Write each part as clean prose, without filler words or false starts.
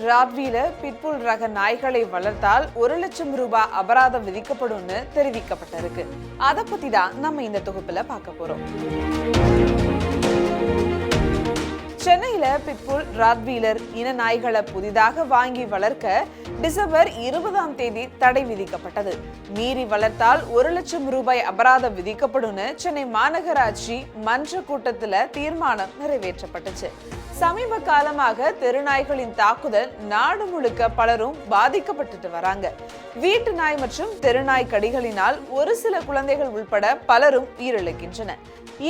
Rottweiler, pit bull ரக நாய்களை வளர்த்தால் 1 லட்சம் ரூபாய் அபராதம் விதிக்கப்படும்னு தெரிவிக்கப்பட்டிருக்கு. அதை பத்தி தான் நம்ம இந்த தொகுப்புல பார்க்க போறோம். சென்னையில பிட்புல், ராட்வீலர் இன நாய்களை புதிதாக வாங்கி வளர்க்க டிசம்பர் 20ஆம் தேதி தடை விதிக்கப்பட்டது. மீறி வளர்த்தால் 1 லட்சம் ரூபாய் அபராதம் விதிக்கப்படும் சென்னை மாநகராட்சி மன்ற கூட்டத்துல தீர்மானம் நிறைவேற்றப்பட்டுச்சு. சமீப காலமாக தெருநாய்களின் தாக்குதல் நாடு முழுக்க பலரும் பாதிக்கப்பட்டு வராங்க. வீட்டு நாய் மற்றும் தெருநாய் கடிகளினால் ஒரு சில குழந்தைகள் உள்பட பலரும் உயிரிழக்கின்றன.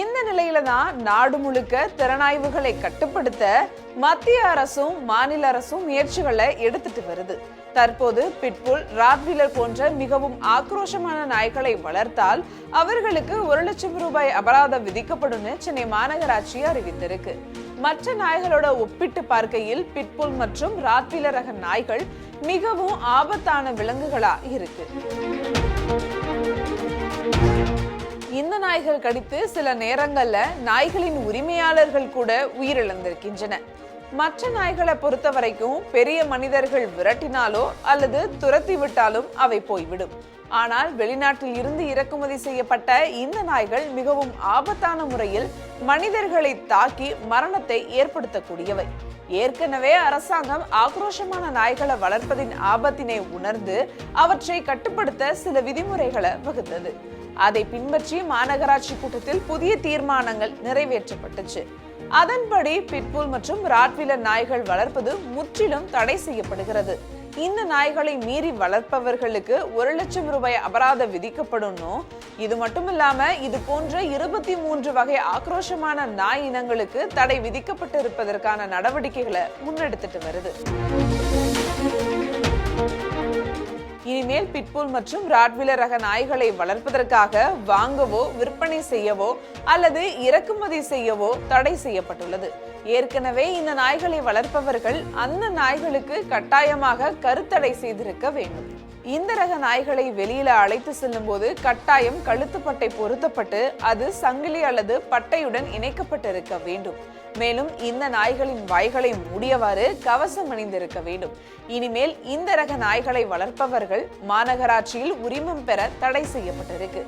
இந்த நிலையில தான் நாடு முழுக்க திறனாய்வுகளை கட்டுப்படுத்த மத்திய அரசும் மாநில அரசும் முயற்சிகளை எடுத்துட்டு வருது. தற்போது பிட்புல், ராட்வீலர் போன்ற மிகவும் ஆக்ரோஷமான நாய்களை வளர்த்தால் அவர்களுக்கு 1 லட்சம் ரூபாய் அபராதம் விதிக்கப்படும் சென்னை மாநகராட்சி அறிவித்திருக்கு. மற்ற நாய்களோட ஒப்பிட்டு பார்க்கையில் பிட்புல் மற்றும் ராட்வீலர் ரக நாய்கள் மிகவும் ஆபத்தான விலங்குகளா இருக்கு. இந்த நாய்கள் கடித்து சில நேரங்கள்ல நாய்களின் உரிமையாளர்கள் கூட உயிரிழந்திருக்கின்றன. மற்ற நாய்களை பொறுத்த வரைக்கும் பெரிய மனிதர்கள் விரட்டினாலோ அல்லது துரத்தி விட்டாலும் அவை போய்விடும். ஆனால் வெளிநாட்டில் இருந்து இறக்குமதி செய்யப்பட்ட இந்த நாய்கள் மிகவும் ஆபத்தான முறையில் மனிதர்களை தாக்கி மரணத்தை ஏற்படுத்தக்கூடியவை. ஏற்கனவே அரசாங்கம் ஆக்ரோஷமான நாய்களை வளர்ப்பதின் ஆபத்தினை உணர்ந்து அவற்றை கட்டுப்படுத்த சில விதிமுறைகளை வகுத்தது. அதை பின்பற்றி மாநகராட்சி கூட்டத்தில் புதிய தீர்மானங்கள் நிறைவேற்றப்பட்டுச்சு. அதன்படி பிட்புல் மற்றும் ராட்வீலர் நாய்கள் வளர்ப்பது முற்றிலும் தடை செய்யப்படுகிறது. இந்த நாய்களை மீறி வளர்ப்பவர்களுக்கு 1 லட்சம் ரூபாய் அபராதம் விதிக்கப்படும். இது மட்டும் இல்லாம இது போன்ற 23 வகை ஆக்ரோஷமான நாய் இனங்களுக்கு தடை விதிக்கப்பட்டிருப்பதற்கான நடவடிக்கைகளை முன்னெடுத்துட்டு வருது. இனிமேல் பிட்புல் மற்றும் ராட்வீலர் ரக நாய்களை வளர்ப்பதற்காக வாங்கவோ, விற்பனை செய்யவோ அல்லது இறக்குமதி செய்யவோ தடை செய்யப்பட்டுள்ளது. ஏற்கனவே இந்த நாய்களை வளர்ப்பவர்கள் அந்த நாய்களுக்கு கட்டாயமாக கருத்தடை செய்திருக்க வேண்டும். இந்த ரக நாய்களை வெளியில அழைத்து செல்லும் போது கட்டாயம் கழுத்துப்பட்டை பொருத்தப்பட்டு அது சங்கிலி அல்லது பட்டையுடன் இணைக்கப்பட்டிருக்க வேண்டும். மேலும் இந்த நாய்களின் வாய்களை மூடியவாறு கவசம் அணிந்திருக்க வேண்டும். இனிமேல் இந்த ரக நாய்களை வளர்ப்பவர்கள் மாநகராட்சியில் உரிமம் பெற தடை செய்யப்பட்டிருக்கு.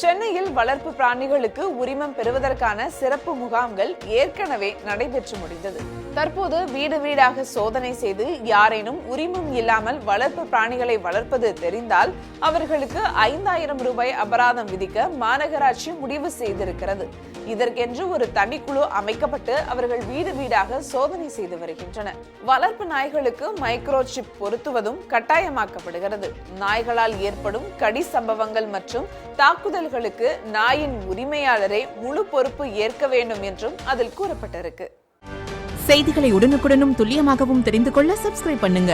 சென்னையில் வளர்ப்பு பிராணிகளுக்கு உரிமம் பெறுவதற்கான சிறப்பு முகாம்கள் ஏற்கனவே நடைபெற்று முடிந்தது. தற்போது வீடு வீடாக சோதனை செய்து யாரேனும் உரிமம் இல்லாமல் வளர்ப்பு பிராணிகளை வளர்ப்பது தெரிந்தால் அவர்களுக்கு 5000 ரூபாய் அபராதம் விதிக்க மாநகராட்சி முடிவு செய்திருக்கிறது. இதற்கென்று ஒரு தனிக்குழு அமைக்கப்பட்டு அவர்கள் வீடு வீடாக சோதனை செய்து வருகின்றனர். வளர்ப்பு நாய்களுக்கு மைக்ரோசிப் பொருத்துவதும் கட்டாயமாக்கப்படுகிறது. நாய்களால் ஏற்படும் கடி சம்பவங்கள் மற்றும் தாக்குதல்களுக்கு நாயின் உரிமையாளரை முழு பொறுப்பு ஏற்க வேண்டும் என்றும் அதில் கூறப்பட்டிருக்கு. செய்திகளை உடனுக்குடனும் துல்லியமாகவும் தெரிந்து கொள்ள சப்ஸ்கிரைப் பண்ணுங்க.